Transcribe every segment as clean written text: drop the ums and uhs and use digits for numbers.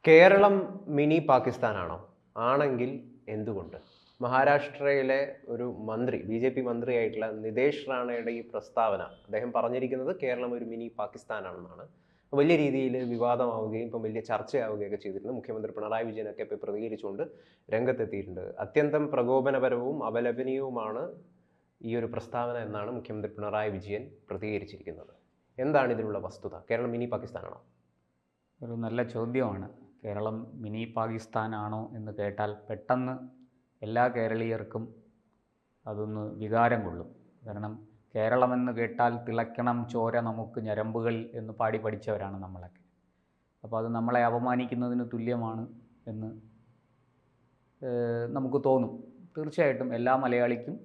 Keralam mini പാകിസ്ഥാനാണോ? ആണെങ്കിൽ എന്തുകൊണ്ട്? മഹാരാഷ്ട്രയിലെ ഒരു മന്ത്രി, ബി.ജെ.പി. മന്ത്രിയായിട്ടുള്ള നിതേഷ് റാണയുടെ ഈ പ്രസ്താവന, അദ്ദേഹം പറഞ്ഞിരിക്കുന്നത് കേരളം ഒരു മിനി പാകിസ്ഥാനാണെന്നാണ്. വലിയ രീതിയിൽ വിവാദമാവുകയും ഇപ്പം വലിയ ചർച്ചയാവുകയൊക്കെ ചെയ്തിട്ടുണ്ട്. മുഖ്യമന്ത്രി പിണറായി വിജയനൊക്കെ ഇപ്പോൾ പ്രതികരിച്ചുകൊണ്ട് രംഗത്തെത്തിയിട്ടുണ്ട്. അത്യന്തം പ്രകോപനപരവും അപലപനീയവുമാണ് ഈ ഒരു പ്രസ്താവന എന്നാണ് മുഖ്യമന്ത്രി പിണറായി വിജയൻ പ്രതികരിച്ചിരിക്കുന്നത്. എന്താണ് ഇതിലുള്ള വസ്തുത? കേരളം മിനി പാകിസ്ഥാനാണോ? ഒരു നല്ല ചോദ്യമാണ്. കേരളം മിനി പാകിസ്ഥാനാണോ എന്ന് കേട്ടാൽ പെട്ടെന്ന് എല്ലാ കേരളീയർക്കും അതൊന്ന് വികാരം കൊള്ളും. കാരണം കേരളമെന്ന് കേട്ടാൽ തിളയ്ക്കണം ചോര നമുക്ക് ഞരമ്പുകളിൽ എന്ന് പാടി പഠിച്ചവരാണ് നമ്മളൊക്കെ. അപ്പോൾ അത് നമ്മളെ അപമാനിക്കുന്നതിന് തുല്യമാണ് എന്ന് നമുക്ക് തോന്നും. തീർച്ചയായിട്ടും എല്ലാ മലയാളിക്കും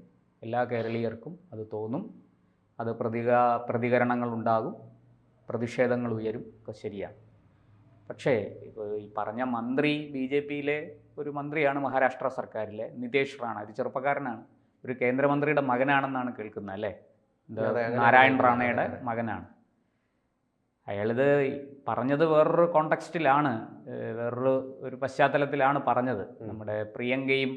എല്ലാ കേരളീയർക്കും അത് തോന്നും. അത് പ്രതികരണങ്ങളുണ്ടാകും, പ്രതിഷേധങ്ങൾ ഉയരും, ഒക്കെ ശരിയാണ്. പക്ഷേ ഇപ്പോൾ ഈ പറഞ്ഞ മന്ത്രി ബി.ജെ.പിയിലെ ഒരു മന്ത്രിയാണ്, മഹാരാഷ്ട്ര സർക്കാരിലെ നിതേഷ് റാണ. ഒരു ചെറുപ്പക്കാരനാണ്, ഒരു കേന്ദ്രമന്ത്രിയുടെ മകനാണെന്നാണ് കേൾക്കുന്നത്, അല്ലേ? നാരായൺ റാണയുടെ മകനാണ്. അയാളിത് പറഞ്ഞത് വേറൊരു കോണ്ടെക്സ്റ്റിലാണ്, വേറൊരു പശ്ചാത്തലത്തിലാണ് പറഞ്ഞത്. നമ്മുടെ പ്രിയങ്കയും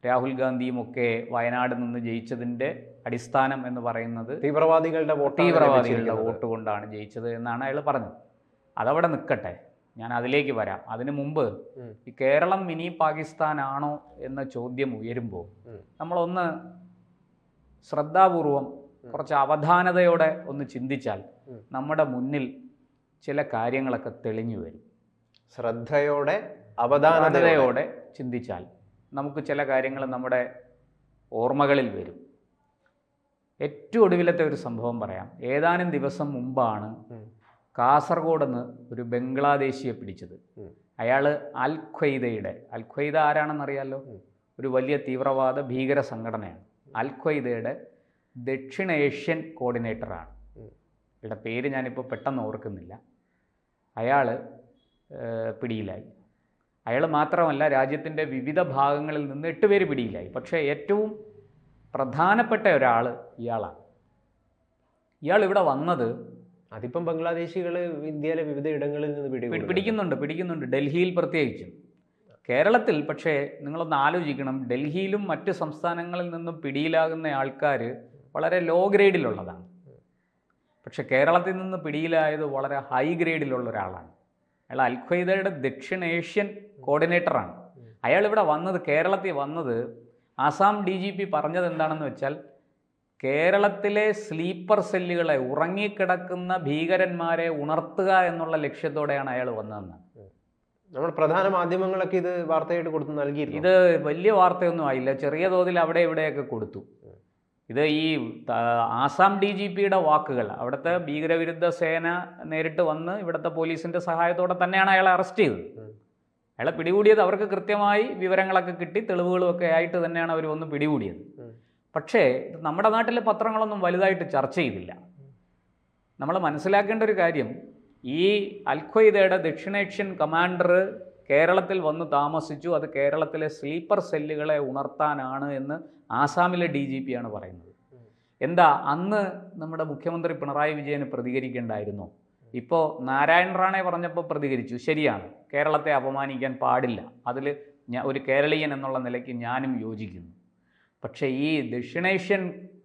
രാഹുൽ ഗാന്ധിയും ഒക്കെ വയനാട് നിന്ന് ജയിച്ചതിൻ്റെ അടിസ്ഥാനം എന്ന് പറയുന്നത് തീവ്രവാദികളുടെ വോട്ട് കൊണ്ടാണ് ജയിച്ചത് എന്നാണ് അയാൾ പറഞ്ഞത്. അതവിടെ നിൽക്കട്ടെ, ഞാൻ അതിലേക്ക് വരാം. അതിനു മുമ്പ് ഈ കേരളം മിനി പാകിസ്ഥാനാണോ എന്ന ചോദ്യം ഉയരുമ്പോൾ നമ്മളൊന്ന് ശ്രദ്ധാപൂർവം കുറച്ച് അവധാനതയോടെ ഒന്ന് ചിന്തിച്ചാൽ നമ്മുടെ മുന്നിൽ ചില കാര്യങ്ങളൊക്കെ തെളിഞ്ഞു വരും. ശ്രദ്ധയോടെ അവധാനതയോടെ ചിന്തിച്ചാൽ നമുക്ക് ചില കാര്യങ്ങൾ നമ്മുടെ ഓർമ്മകളിൽ വരും. ഏറ്റവും ഒടുവിലത്തെ ഒരു സംഭവം പറയാം. ഏതാനും ദിവസം മുമ്പാണ് കാസർഗോഡ് നിന്ന് ഒരു ബംഗ്ലാദേശിയെ പിടിച്ചത്. അയാൾ അൽ-ഖ്വയ്ദ ആരാണെന്നറിയാലോ? ഒരു വലിയ തീവ്രവാദ ഭീകര സംഘടനയാണ്. അൽ-ഖ്വയ്ദയുടെ ദക്ഷിണേഷ്യൻ കോർഡിനേറ്ററാണ്. അയാളുടെ പേര് ഞാനിപ്പോൾ പെട്ടെന്ന് ഓർക്കുന്നില്ല. അയാൾ പിടിയിലായി. അയാൾ മാത്രമല്ല, രാജ്യത്തിൻ്റെ വിവിധ ഭാഗങ്ങളിൽ നിന്ന് 8 പേര് പിടിയിലായി. പക്ഷേ ഏറ്റവും പ്രധാനപ്പെട്ട ഒരാൾ ഇയാളാണ്. ഇയാൾ ഇവിടെ വന്നത്, അതിപ്പം ബംഗ്ലാദേശികൾ ഇന്ത്യയിലെ വിവിധ ഇടങ്ങളിൽ നിന്ന് പിടിക്കുന്നുണ്ട്, ഡൽഹിയിൽ പ്രത്യേകിച്ചും. കേരളത്തിൽ പക്ഷേ നിങ്ങളൊന്ന് ആലോചിക്കണം, ഡൽഹിയിലും മറ്റ് സംസ്ഥാനങ്ങളിൽ നിന്നും പിടിയിലാകുന്ന ആൾക്കാർ വളരെ ലോ ഗ്രേഡിലുള്ളതാണ്. പക്ഷെ കേരളത്തിൽ നിന്ന് പിടിയിലായത് വളരെ ഹൈ ഗ്രേഡിലുള്ള ഒരാളാണ്. അയാൾ അൽ-ഖ്വയ്ദയുടെ ദക്ഷിണേഷ്യൻ കോർഡിനേറ്ററാണ്. അയാൾ ഇവിടെ വന്നത്, കേരളത്തിൽ വന്നത്, ആസാം DGP പറഞ്ഞത് എന്താണെന്ന് വെച്ചാൽ, കേരളത്തിലെ സ്ലീപ്പർ സെല്ലുകളെ, ഉറങ്ങിക്കിടക്കുന്ന ഭീകരന്മാരെ ഉണർത്തുക എന്നുള്ള ലക്ഷ്യത്തോടെയാണ് അയാൾ വന്നതെന്ന്. നമ്മൾ പ്രധാന മാധ്യമങ്ങളൊക്കെ ഇത് വാർത്തയായിട്ട് കൊടുത്തു നൽകിയിരുന്നു. ഇത് വലിയ വാർത്തയൊന്നും ആയില്ല, ചെറിയ തോതിൽ അവിടെ ഇവിടെയൊക്കെ കൊടുത്തു. ഇത് ഈ ആസാം DGPയുടെ വാക്കുകൾ. അവിടുത്തെ ഭീകരവിരുദ്ധ സേന നേരിട്ട് വന്ന് ഇവിടുത്തെ പോലീസിൻ്റെ സഹായത്തോടെ തന്നെയാണ് അയാളെ അറസ്റ്റ് ചെയ്തത്. അയാളെ പിടികൂടിയത് അവർക്ക് കൃത്യമായി വിവരങ്ങളൊക്കെ കിട്ടി, തെളിവുകളും ഒക്കെ ആയിട്ട് തന്നെയാണ് അവർ വന്ന് പിടികൂടിയത്. പക്ഷേ നമ്മുടെ നാട്ടിലെ പത്രങ്ങളൊന്നും വലുതായിട്ട് ചർച്ച ചെയ്തില്ല. നമ്മൾ മനസ്സിലാക്കേണ്ട ഒരു കാര്യം, ഈ അൽ-ഖ്വയ്ദയുടെ ദക്ഷിണേഷ്യൻ കമാൻഡർ കേരളത്തിൽ വന്ന് താമസിച്ചു. അത് കേരളത്തിലെ സ്ലീപ്പർ സെല്ലുകളെ ഉണർത്താനാണ് എന്ന് ആസാമിലെ DGP ആണ് പറയുന്നത്. എന്താ അന്ന് നമ്മുടെ മുഖ്യമന്ത്രി പിണറായി വിജയന് പ്രതികരിക്കേണ്ടായിരുന്നു? ഇപ്പോൾ നാരായൺ റാണെ പറഞ്ഞപ്പോൾ പ്രതികരിച്ചു. ശരിയാണ്, കേരളത്തെ അപമാനിക്കാൻ പാടില്ല, അതിൽ ഒരു കേരളീയൻ എന്നുള്ള നിലയ്ക്ക് ഞാനും യോജിക്കുന്നു. പക്ഷേ ഈ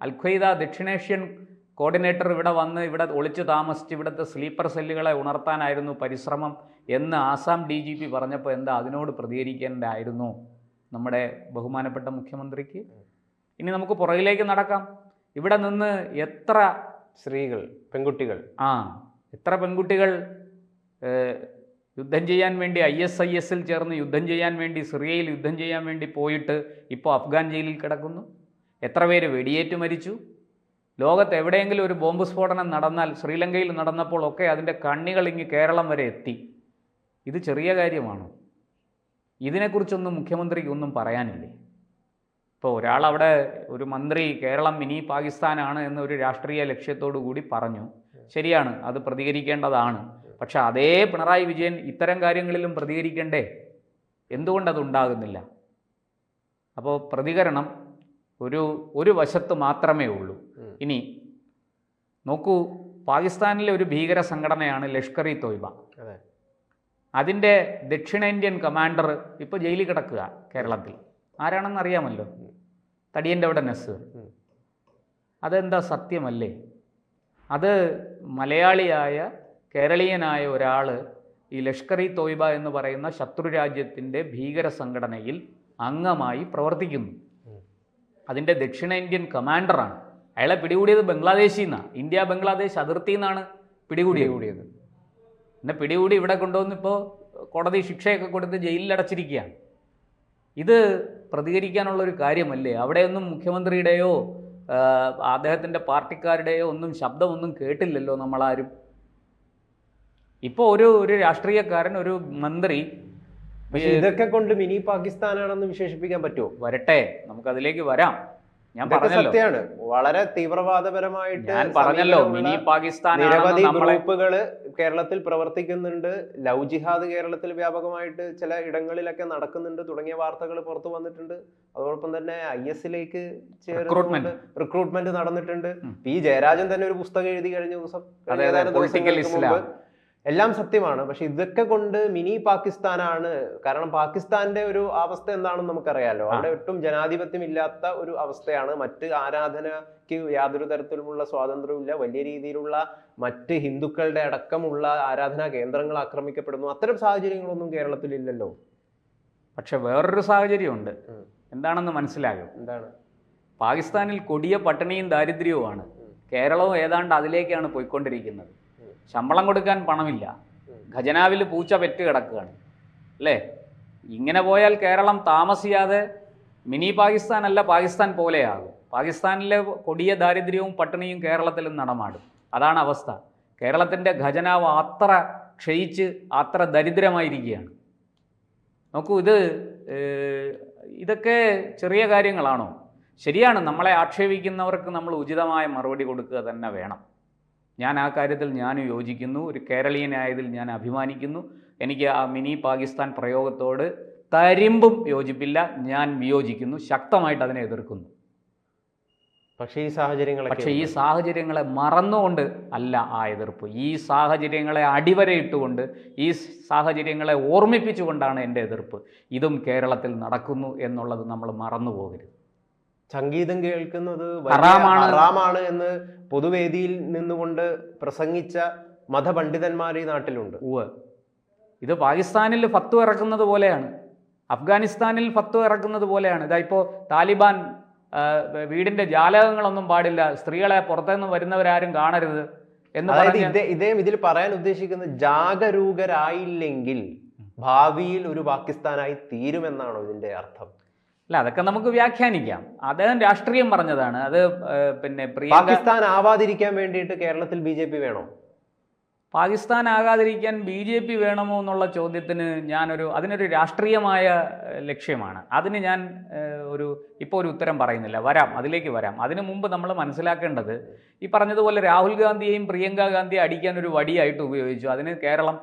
അൽ-ഖ്വയ്ദ ദക്ഷിണേഷ്യൻ കോർഡിനേറ്റർ ഇവിടെ വന്ന് ഇവിടെ ഒളിച്ചു താമസിച്ച് ഇവിടുത്തെ സ്ലീപ്പർ സെല്ലുകളെ ഉണർത്താനായിരുന്നു പരിശ്രമം എന്ന് ആസാം DGP പറഞ്ഞപ്പോൾ എന്താ അതിനോട് പ്രതികരിക്കേണ്ടായിരുന്നു നമ്മുടെ ബഹുമാനപ്പെട്ട മുഖ്യമന്ത്രിക്ക്? ഇനി നമുക്ക് പുറകിലേക്ക് നടക്കാം. ഇവിടെ നിന്ന് എത്ര പെൺകുട്ടികൾ യുദ്ധം ചെയ്യാൻ വേണ്ടി ISIS-ൽ ചേർന്ന് യുദ്ധം ചെയ്യാൻ വേണ്ടി, സിറിയയിൽ യുദ്ധം ചെയ്യാൻ വേണ്ടി പോയിട്ട് ഇപ്പോൾ അഫ്ഗാൻ ജയിലിൽ കിടക്കുന്നു. എത്ര പേര് വെടിയേറ്റ് മരിച്ചു. ലോകത്ത് എവിടെയെങ്കിലും ഒരു ബോംബ് സ്ഫോടനം നടന്നാൽ, ശ്രീലങ്കയിൽ നടന്നപ്പോൾ ഒക്കെ അതിൻ്റെ കണ്ണികൾ ഇങ്ങ് കേരളം വരെ എത്തി. ഇത് ചെറിയ കാര്യമാണോ? ഇതിനെക്കുറിച്ചൊന്നും മുഖ്യമന്ത്രിക്ക് ഒന്നും പറയാനില്ലേ? ഇപ്പോൾ ഒരാളവിടെ, ഒരു മന്ത്രി കേരളം മിനി പാകിസ്ഥാനാണ് എന്നൊരു രാഷ്ട്രീയ ലക്ഷ്യത്തോടു കൂടി പറഞ്ഞു. ശരിയാണ്, അത് പ്രതികരിക്കേണ്ടതാണ്. പക്ഷെ അതേ പിണറായി വിജയൻ ഇത്തരം കാര്യങ്ങളിലും പ്രതികരിക്കണ്ടേ? എന്തുകൊണ്ടതുണ്ടാകുന്നില്ല? അപ്പോൾ പ്രതികരണം ഒരു വശത്ത് മാത്രമേ ഉള്ളൂ. ഇനി നോക്കൂ, പാകിസ്ഥാനിലെ ഒരു ഭീകര സംഘടനയാണ് ലഷ്കർ-ഇ-തോയ്ബ. അതിൻ്റെ ദക്ഷിണേന്ത്യൻ കമാൻഡർ ഇപ്പോൾ ജയിലിൽ കിടക്കുക കേരളത്തിൽ. ആരാണെന്ന് അറിയാമല്ലോ, തടിയൻ്റെ അവിടെ നസീർ. അതെന്താ സത്യമല്ലേ? അത് മലയാളിയായ കേരളീയനായ ഒരാൾ ഈ ലഷ്കർ ഇ തോയ്ബ എന്ന് പറയുന്ന ശത്രുരാജ്യത്തിൻ്റെ ഭീകര സംഘടനയിൽ അംഗമായി പ്രവർത്തിക്കുന്നു. അതിൻ്റെ ദക്ഷിണേന്ത്യൻ കമാൻഡറാണ്. അയാളെ പിടികൂടിയത് ബംഗ്ലാദേശിൽ നിന്നാണ്, ഇന്ത്യ ബംഗ്ലാദേശ് അതിർത്തിയിൽ നിന്നാണ് പിടികൂടിയത്. എന്നെ പിടികൂടി ഇവിടെ കൊണ്ടുവന്ന് ഇപ്പോൾ കോടതി ശിക്ഷയൊക്കെ കൊടുത്ത് ജയിലിലടച്ചിരിക്കുകയാണ്. ഇത് പ്രതികരിക്കാനുള്ളൊരു കാര്യമല്ലേ? അവിടെയൊന്നും മുഖ്യമന്ത്രിയുടെയോ അദ്ദേഹത്തിൻ്റെ പാർട്ടിക്കാരുടെയോ ഒന്നും ശബ്ദമൊന്നും കേട്ടില്ലല്ലോ നമ്മളാരും. ഇപ്പോൾ ഒരു രാഷ്ട്രീയക്കാരൻ, ഒരു മന്ത്രി, ഇതൊക്കെ കൊണ്ട് മിനി പാകിസ്ഥാനാണെന്ന് വിശേഷിപ്പിക്കാൻ പറ്റുമോ? വരട്ടെ, നമുക്കതിലേക്ക് വരാം. ഞാൻ പറഞ്ഞല്ലോ, സത്യമാണ്. വളരെ തീവ്രവാദപരമായിട്ട് ഞാൻ പറഞ്ഞല്ലോ, മിനി പാകിസ്ഥാൻ നിരവധി ഗ്രൂപ്പുകൾ കേരളത്തിൽ പ്രവർത്തിക്കുന്നുണ്ട്. ലവ് ജിഹാദ് കേരളത്തിൽ വ്യാപകമായിട്ട് ചില ഇടങ്ങളിലൊക്കെ നടക്കുന്നുണ്ട് തുടങ്ങിയ വാർത്തകൾ പുറത്തു വന്നിട്ടുണ്ട്. അതോടൊപ്പം തന്നെ IS-ലേക്ക് റിക്രൂട്ട്മെന്റ് നടന്നിട്ടുണ്ട്. പി ജയരാജൻ തന്നെ ഒരു പുസ്തകം എഴുതി കഴിഞ്ഞ ദിവസം. എല്ലാം സത്യമാണ്. പക്ഷെ ഇതൊക്കെ കൊണ്ട് മിനി പാകിസ്ഥാനാണ്. കാരണം പാകിസ്ഥാന്റെ ഒരു അവസ്ഥ എന്താണെന്ന് നമുക്കറിയാലോ. അവിടെ ഒട്ടും ജനാധിപത്യം ഇല്ലാത്ത ഒരു അവസ്ഥയാണ്. മറ്റ് ആരാധനയ്ക്ക് യാതൊരു തരത്തിലുമുള്ള സ്വാതന്ത്ര്യവും ഇല്ല. വലിയ രീതിയിലുള്ള മറ്റ് ഹിന്ദുക്കളുടെ അടക്കമുള്ള ആരാധനാ കേന്ദ്രങ്ങൾ ആക്രമിക്കപ്പെടുന്നു. അത്തരം സാഹചര്യങ്ങളൊന്നും കേരളത്തിൽ ഇല്ലല്ലോ. പക്ഷെ വേറൊരു സാഹചര്യമുണ്ട്. എന്താണെന്ന് മനസ്സിലാകും. എന്താണ്? പാകിസ്ഥാനിൽ കൊടിയ പട്ടിണിയും ദാരിദ്ര്യവുമാണ്. കേരളവും ഏതാണ്ട് അതിലേക്കാണ് പോയിക്കൊണ്ടിരിക്കുന്നത്. ശമ്പളം കൊടുക്കാൻ പണമില്ല, ഖജനാവിൽ പൂച്ച പെറ്റ് കിടക്കുകയാണ് അല്ലേ? ഇങ്ങനെ പോയാൽ കേരളം താമസിയാതെ മിനി പാകിസ്ഥാൻ അല്ല, പാകിസ്ഥാൻ പോലെയാകും. പാകിസ്ഥാനിലെ കൊടിയ ദാരിദ്ര്യവും പട്ടിണിയും കേരളത്തിലും നടമാടും. അതാണ് അവസ്ഥ. കേരളത്തിൻ്റെ ഖജനാവ് അത്ര ക്ഷയിച്ച് അത്ര ദരിദ്രമായിരിക്കുകയാണ്. നോക്കൂ, ഇതൊക്കെ ചെറിയ കാര്യങ്ങളാണോ? ശരിയാണ്, നമ്മളെ ആക്ഷേപിക്കുന്നവർക്ക് നമ്മൾ ഉചിതമായ മറുപടി കൊടുക്കുക തന്നെ വേണം. ഞാൻ ആ കാര്യത്തിൽ ഞാനും യോജിക്കുന്നു. ഒരു കേരളീയനായതിൽ ഞാൻ അഭിമാനിക്കുന്നു. എനിക്ക് ആ മിനി പാകിസ്ഥാൻ പ്രയോഗത്തോട് തരിമ്പും യോജിപ്പില്ല. ഞാൻ വിയോജിക്കുന്നു, ശക്തമായിട്ട് അതിനെ എതിർക്കുന്നു. പക്ഷേ ഈ സാഹചര്യങ്ങളെ മറന്നുകൊണ്ട് അല്ല ആ എതിർപ്പ്. ഈ സാഹചര്യങ്ങളെ അടിവരയിട്ടുകൊണ്ട്, ഈ സാഹചര്യങ്ങളെ ഓർമ്മിപ്പിച്ചുകൊണ്ടാണ് എൻ്റെ എതിർപ്പ്. ഇതും കേരളത്തിൽ നടക്കുന്നു എന്നുള്ളത് നമ്മൾ മറന്നു പോകരുത്. സംഗീതം കേൾക്കുന്നത് ഹറാമാണ് എന്ന് പൊതുവേദിയിൽ നിന്നുകൊണ്ട് പ്രസംഗിച്ച മതപണ്ഡിതന്മാർ ഈ നാട്ടിലുണ്ട്. ഇത് പാകിസ്ഥാനിൽ ഫത്വ ഇറക്കുന്നത് പോലെയാണ്, അഫ്ഗാനിസ്ഥാനിൽ ഫത്വ ഇറക്കുന്നത് പോലെയാണ്. ഇതാ ഇപ്പോൾ താലിബാൻ വീടിന്റെ ജാലകങ്ങളൊന്നും പാടില്ല, സ്ത്രീകളെ പുറത്തുനിന്ന് വരുന്നവരാരും കാണരുത് എന്ന് പറഞ്ഞ് ഇദ്ദേഹം ഇതിൽ പറയാൻ ഉദ്ദേശിക്കുന്നത് ജാഗരൂകരായില്ലെങ്കിൽ ഭാവിയിൽ ഒരു പാകിസ്ഥാനായി തീരുമെന്നാണോ ഇതിന്റെ അർത്ഥം? അല്ല, അതൊക്കെ നമുക്ക് വ്യാഖ്യാനിക്കാം. അദ്ദേഹം രാഷ്ട്രീയം പറഞ്ഞതാണ്. അത് പിന്നെ പാകിസ്ഥാൻ ആവാതിരിക്കാൻ വേണ്ടിയിട്ട് കേരളത്തിൽ BJP വേണോ? പാകിസ്ഥാൻ ആകാതിരിക്കാൻ BJP വേണമോ എന്നുള്ള ചോദ്യത്തിന് അതിനൊരു രാഷ്ട്രീയമായ ലക്ഷ്യമാണ്. അതിന് ഞാൻ ഇപ്പോൾ ഒരു ഉത്തരം പറയുന്നില്ല. അതിലേക്ക് വരാം. അതിനു മുമ്പ് നമ്മൾ മനസ്സിലാക്കേണ്ടത്, ഈ പറഞ്ഞതുപോലെ രാഹുൽ ഗാന്ധിയെയും പ്രിയങ്ക ഗാന്ധിയെ അടിക്കാൻ ഒരു വടിയായിട്ട് ഉപയോഗിച്ചു. അതിന് കേരളം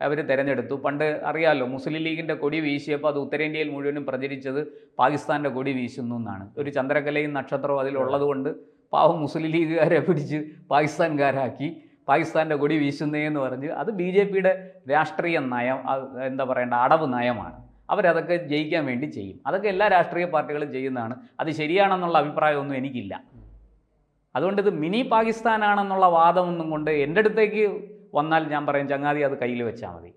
അവർ തിരഞ്ഞെടുത്തു. പണ്ട് അറിയാമല്ലോ, മുസ്ലിം ലീഗിൻ്റെ കൊടി വീശിയപ്പോൾ അത് ഉത്തരേന്ത്യയിൽ മുഴുവനും പ്രചരിച്ചത് പാകിസ്ഥാൻ്റെ കൊടി വീശുന്നു എന്നാണ്. ഒരു ചന്ദ്രക്കലയും നക്ഷത്രവും അതിലുള്ളത് കൊണ്ട് പാവം മുസ്ലിം ലീഗുകാരെ പിടിച്ച് പാകിസ്ഥാൻകാരാക്കി, പാകിസ്ഥാൻ്റെ കൊടി വീശുന്നതെന്ന് പറഞ്ഞ് അത് BJPയുടെ രാഷ്ട്രീയ നയം, എന്താ പറയേണ്ട, അടവ് നയമാണ്. അവരതൊക്കെ ജയിക്കാൻ വേണ്ടി ചെയ്യും. അതൊക്കെ എല്ലാ രാഷ്ട്രീയ പാർട്ടികളും ചെയ്യുന്നതാണ്. അത് ശരിയാണെന്നുള്ള അഭിപ്രായമൊന്നും എനിക്കില്ല. അതുകൊണ്ട് ഇത് മിനി പാകിസ്ഥാനാണെന്നുള്ള വാദമൊന്നും കൊണ്ട് എൻ്റെ അടുത്തേക്ക് വന്നാൽ ഞാൻ പറയും, ചങ്ങാതി അത് കയ്യിൽ വെച്ചാൽ മതി.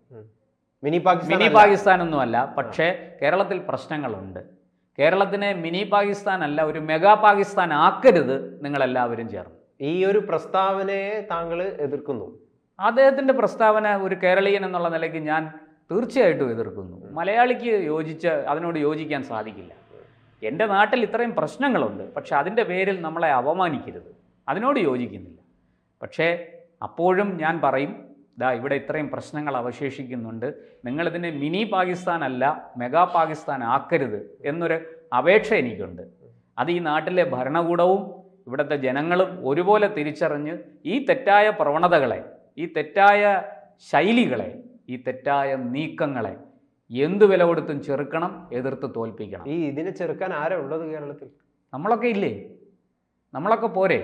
മിനി പാകിസ്ഥാനൊന്നുമല്ല. പക്ഷേ കേരളത്തിൽ പ്രശ്നങ്ങളുണ്ട്. കേരളത്തിനെ മിനി പാകിസ്ഥാൻ അല്ല, ഒരു മെഗാ പാകിസ്ഥാൻ ആക്കരുത് നിങ്ങളെല്ലാവരും ചേർന്ന്. ഈ ഒരു പ്രസ്താവനയെ താങ്കൾ എതിർക്കുന്നു? അദ്ദേഹത്തിൻ്റെ പ്രസ്താവന ഒരു കേരളീയൻ എന്നുള്ള നിലയ്ക്ക് ഞാൻ തീർച്ചയായിട്ടും എതിർക്കുന്നു. മലയാളിക്ക് അതിനോട് യോജിക്കാൻ സാധിക്കില്ല. എൻ്റെ നാട്ടിൽ ഇത്രയും പ്രശ്നങ്ങളുണ്ട്, പക്ഷെ അതിൻ്റെ പേരിൽ നമ്മളെ അപമാനിക്കരുത്. അതിനോട് യോജിക്കുന്നില്ല. പക്ഷേ അപ്പോഴും ഞാൻ പറയും, ഇവിടെ ഇത്രയും പ്രശ്നങ്ങൾ അവശേഷിക്കുന്നുണ്ട്, നിങ്ങളിതിനെ മിനി പാകിസ്ഥാൻ അല്ല മെഗാ പാകിസ്ഥാൻ ആക്കരുത് എന്നൊരു അപേക്ഷ എനിക്കുണ്ട്. അത് ഈ നാട്ടിലെ ഭരണകൂടവും ഇവിടുത്തെ ജനങ്ങളും ഒരുപോലെ തിരിച്ചറിഞ്ഞ് ഈ തെറ്റായ പ്രവണതകളെ, ഈ തെറ്റായ ശൈലികളെ, ഈ തെറ്റായ നീക്കങ്ങളെ എന്ത് വില കൊടുത്തും ചെറുക്കണം, എതിർത്ത് തോൽപ്പിക്കണം. ഇതിനെ ചെറുക്കാൻ ആരാ ഉള്ളത് കേരളത്തിൽ? നമ്മളൊക്കെ ഇല്ലേ? നമ്മളൊക്കെ പോരെ?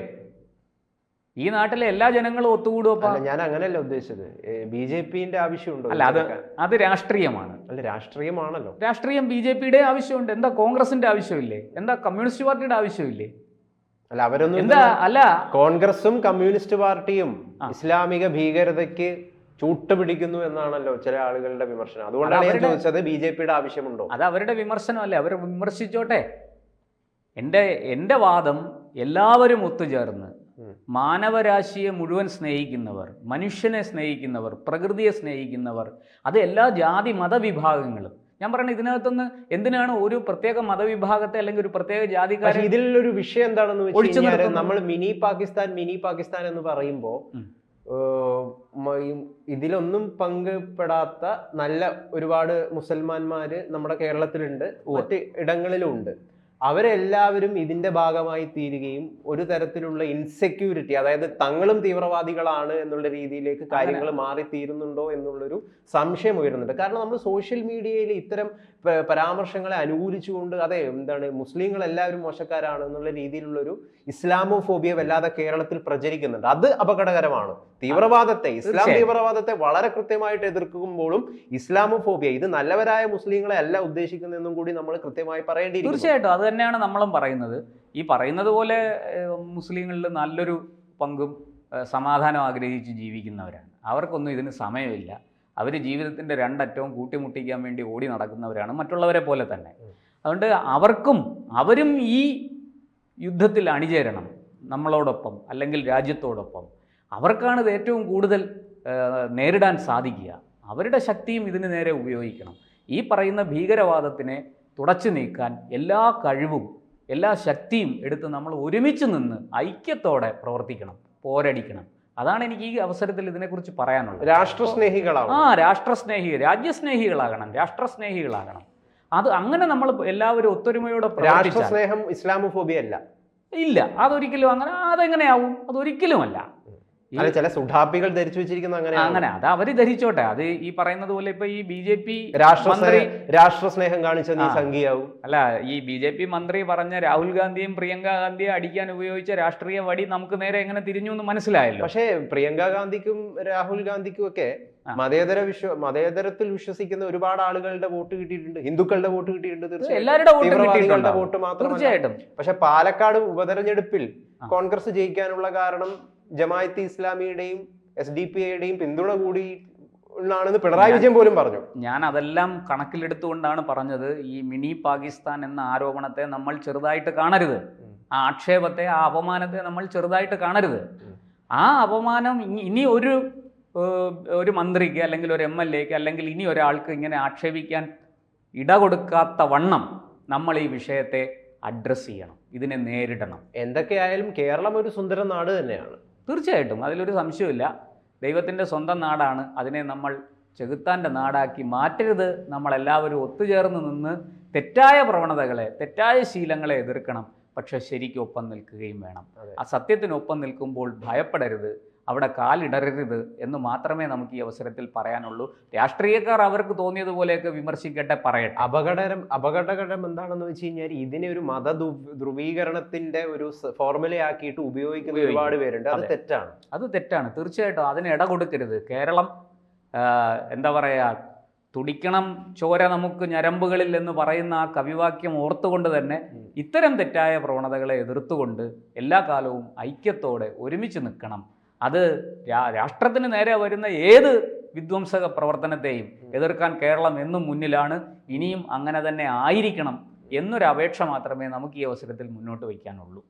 ഈ നാട്ടിലെ എല്ലാ ജനങ്ങളും ഒത്തുകൂടുമപ്പോ. അല്ല, ഞാൻ അങ്ങനെയല്ല ഉദ്ദേശിച്ചത്. BJPന്റെ ആവശ്യമുണ്ടോ? അല്ല, അത് രാഷ്ട്രീയമാണ്. അല്ല, രാഷ്ട്രീയമാണല്ലോ. രാഷ്ട്രീയം BJPയുടെ ആവശ്യമുണ്ട്. എന്താ കോൺഗ്രസിന്റെ ആവശ്യമില്ലേ? എന്താ കമ്മ്യൂണിസ്റ്റ് പാർട്ടിയുടെ ആവശ്യമില്ലേ? അല്ല, അവരൊന്നും എന്താ അല്ല കോൺഗ്രസും കമ്മ്യൂണിസ്റ്റ് പാർട്ടിയും ഇസ്ലാമിക ഭീകരതയ്ക്ക് ചൂട്ടുപിടിക്കുന്നു എന്നാണല്ലോ ചില ആളുകളുടെ വിമർശനം. അതുകൊണ്ടാണ് ഞാൻ ചോദിച്ചത് BJPയുടെ ആവശ്യമുണ്ടോ. അത് അവരുടെ വിമർശനമല്ലേ, അവർ വിമർശിച്ചോട്ടെ. എൻ്റെ വാദം, എല്ലാവരും ഒത്തുചേർന്ന് മാനവരാശിയെ മുഴുവൻ സ്നേഹിക്കുന്നവർ, മനുഷ്യനെ സ്നേഹിക്കുന്നവർ, പ്രകൃതിയെ സ്നേഹിക്കുന്നവർ, അത് എല്ലാ ജാതി മതവിഭാഗങ്ങളും. ഞാൻ പറയുന്നത്, ഇതിനകത്തുനിന്ന് എന്തിനാണ് ഒരു പ്രത്യേക മതവിഭാഗത്തെ അല്ലെങ്കിൽ ഒരു പ്രത്യേക ജാതിക്കാരെ? ഇതിലൊരു വിഷയം എന്താണെന്ന് വെച്ചാൽ, നമ്മൾ മിനി പാകിസ്ഥാൻ എന്ന് പറയുമ്പോൾ ഇതിലൊന്നും പങ്കുപെടാത്ത നല്ല ഒരുപാട് മുസൽമാന്മാര് നമ്മുടെ കേരളത്തിലുണ്ട്, മറ്റ് ഇടങ്ങളിലും ഉണ്ട്. അവരെല്ലാവരും ഇതിന്റെ ഭാഗമായി തീരുകയും ഒരു തരത്തിലുള്ള ഇൻസെക്യൂരിറ്റി, അതായത് തങ്ങളും തീവ്രവാദികളാണ് എന്നുള്ള രീതിയിലേക്ക് കാര്യങ്ങൾ മാറിത്തീരുന്നുണ്ടോ എന്നുള്ളൊരു സംശയം ഉയരുന്നുണ്ട്. കാരണം നമ്മൾ സോഷ്യൽ മീഡിയയിൽ ഇത്തരം പരാമർശങ്ങളെ അനുകൂലിച്ചുകൊണ്ട്, അതെ എന്താണ് മുസ്ലിങ്ങൾ എല്ലാവരും മോശക്കാരാണ് എന്നുള്ള രീതിയിലുള്ളൊരു ഇസ്ലാമോഫോബിയ വല്ലാതെ കേരളത്തിൽ പ്രചരിക്കുന്നുണ്ട്. അത് അപകടകരമാണ്. തീവ്രവാദത്തെ, ഇസ്ലാം തീവ്രവാദത്തെ വളരെ കൃത്യമായിട്ട് എതിർക്കുമ്പോഴും ഇസ്ലാമോഫോബിയ, ഇത് നല്ലവരായ മുസ്ലിങ്ങളെ അല്ല ഉദ്ദേശിക്കുന്നതെന്നും കൂടി നമ്മൾ കൃത്യമായി പറയേണ്ടിയിരിക്കുന്നു. തീർച്ചയായിട്ടും അത് തന്നെയാണ് നമ്മളും പറയുന്നത്. ഈ പറയുന്നത് പോലെ മുസ്ലിങ്ങളിൽ നല്ലൊരു പങ്കും സമാധാനം ആഗ്രഹിച്ച് ജീവിക്കുന്നവരാണ്. അവർക്കൊന്നും ഇതിന് സമയമില്ല. അവർ ജീവിതത്തിൻ്റെ രണ്ടറ്റവും കൂട്ടിമുട്ടിക്കാൻ വേണ്ടി ഓടി നടക്കുന്നവരാണ്, മറ്റുള്ളവരെ പോലെ തന്നെ. അതുകൊണ്ട് അവരും ഈ യുദ്ധത്തിൽ അണിചേരണം നമ്മളോടൊപ്പം, അല്ലെങ്കിൽ രാജ്യത്തോടൊപ്പം. അവർക്കാണ് ഇത് ഏറ്റവും കൂടുതൽ നേരിടാൻ സാധിക്കുക. അവരുടെ ശക്തിയും ഇതിന് നേരെ ഉപയോഗിക്കണം. ഈ പറയുന്ന ഭീകരവാദത്തിനെ തുടച്ചു നീക്കാൻ എല്ലാ കഴിവും എല്ലാ ശക്തിയും എടുത്ത് നമ്മൾ ഒരുമിച്ച് നിന്ന് ഐക്യത്തോടെ പ്രവർത്തിക്കണം, പോരടിക്കണം. അതാണ് എനിക്ക് ഈ അവസരത്തിൽ ഇതിനെക്കുറിച്ച് പറയാനുള്ളത്. രാജ്യസ്നേഹികളാകണം, രാഷ്ട്രസ്നേഹികളാകണം. അത് അങ്ങനെ നമ്മൾ എല്ലാവരും ഒത്തൊരുമയോടെ രാഷ്ട്രസ്നേഹം ഇസ്ലാമോഫോബിയ അല്ല. ഇല്ല, അതൊരിക്കലും അങ്ങനെ അതെങ്ങനെയാവും? അതൊരിക്കലുമല്ല. ചില സുഡാപ്പികൾ ധരിച്ചു വെച്ചിരിക്കുന്ന അങ്ങനെ അത് അവര് ധരിച്ചോട്ടെ. അത് ഈ പറയുന്നത് പോലെ ഇപ്പൊ ഈ BJP രാഷ്ട്രസ്നേഹം കാണിച്ച നീ സംഘിയാവും. അല്ല, ഈ BJP മന്ത്രി പറഞ്ഞ രാഹുൽ ഗാന്ധിയും പ്രിയങ്ക ഗാന്ധിയെ അടിക്കാൻ ഉപയോഗിച്ച രാഷ്ട്രീയ വടി നമുക്ക് നേരെ എങ്ങനെ തിരിഞ്ഞു എന്ന് മനസ്സിലായല്ലോ. പക്ഷേ പ്രിയങ്ക ഗാന്ധിക്കും രാഹുൽ ഗാന്ധിക്കും ഒക്കെ മതേതരത്തിൽ വിശ്വസിക്കുന്ന ഒരുപാട് ആളുകളുടെ വോട്ട് കിട്ടിയിട്ടുണ്ട്, ഹിന്ദുക്കളുടെ വോട്ട് കിട്ടിയിട്ടുണ്ട്, എല്ലാവരുടെ വോട്ട് മാത്രം. തീർച്ചയായിട്ടും. പക്ഷെ പാലക്കാട് ഉപതെരഞ്ഞെടുപ്പിൽ കോൺഗ്രസ് ജയിക്കാനുള്ള കാരണം ജമാഅത്തെ ഇസ്ലാമിയുടെയും SDPIയുടെയും പിന്തുണ കൂടി ആണെന്ന് പിണറായി വിജയൻ പോലും പറഞ്ഞു. ഞാൻ അതെല്ലാം കണക്കിലെടുത്തുകൊണ്ടാണ് പറഞ്ഞത്, ഈ മിനി പാകിസ്ഥാൻ എന്ന ആരോപണത്തെ നമ്മൾ ചെറുതായിട്ട് കാണരുത്. ആ ആക്ഷേപത്തെ, ആ അപമാനത്തെ നമ്മൾ ചെറുതായിട്ട് കാണരുത്. ആ അപമാനം ഇനി ഒരു മന്ത്രിക്ക് അല്ലെങ്കിൽ ഒരു MLAക്ക് അല്ലെങ്കിൽ ഇനി ഒരാൾക്ക് ഇങ്ങനെ ആക്ഷേപിക്കാൻ ഇടകൊടുക്കാത്ത വണ്ണം നമ്മൾ ഈ വിഷയത്തെ അഡ്രസ്സ് ചെയ്യണം, ഇതിനെ നേരിടണം. എന്തൊക്കെയായാലും കേരളം ഒരു സുന്ദര നാട് തന്നെയാണ്. തീർച്ചയായിട്ടും, അതിലൊരു സംശയമില്ല. ദൈവത്തിൻ്റെ സ്വന്തം നാടാണ്. അതിനെ നമ്മൾ ചെകുത്താൻ്റെ നാടാക്കി മാറ്റരുത്. നമ്മളെല്ലാവരും ഒത്തുചേർന്ന് നിന്ന് തെറ്റായ പ്രവണതകളെ, തെറ്റായ ശീലങ്ങളെ എതിർക്കണം. പക്ഷെ ശരിക്കൊപ്പം നിൽക്കുകയും വേണം. ആ സത്യത്തിനൊപ്പം നിൽക്കുമ്പോൾ ഭയപ്പെടരുത്, അവിടെ കാലിടരരുത് എന്ന് മാത്രമേ നമുക്ക് ഈ അവസരത്തിൽ പറയാനുള്ളൂ. രാഷ്ട്രീയക്കാർ അവർക്ക് തോന്നിയതുപോലെയൊക്കെ വിമർശിക്കട്ടെ, പറയട്ടെ. അപകടകരം എന്താണെന്ന് വെച്ച് കഴിഞ്ഞാൽ, ഇതിനെ ഒരു മത ധ്രുവീകരണത്തിന്റെ ഒരു ഫോർമുലയാക്കിയിട്ട് ഉപയോഗിക്കുന്ന ഒരുപാട് പേരുണ്ട്. അത് തെറ്റാണ്. തീർച്ചയായിട്ടും അതിന് ഇട കൊടുക്കരുത്. കേരളം എന്താ പറയുക, തുടിക്കണം ചോര നമുക്ക് ഞരമ്പുകളിൽ എന്ന് പറയുന്ന ആ കവിവാക്യം ഓർത്തുകൊണ്ട് തന്നെ ഇത്തരം തെറ്റായ പ്രവണതകളെ എതിർത്തുകൊണ്ട് എല്ലാ കാലവും ഐക്യത്തോടെ ഒരുമിച്ച് നിൽക്കണം. അത് രാഷ്ട്രത്തിന് നേരെ വരുന്ന ഏത് വിധ്വംസക പ്രവർത്തനത്തെയും എതിർക്കാൻ കേരളം എന്നും മുന്നിലാണ്. ഇനിയും അങ്ങനെ തന്നെ ആയിരിക്കണം എന്നൊരു അപേക്ഷ മാത്രമേ നമുക്ക് ഈ അവസരത്തിൽ മുന്നോട്ട് വയ്ക്കാനുള്ളൂ.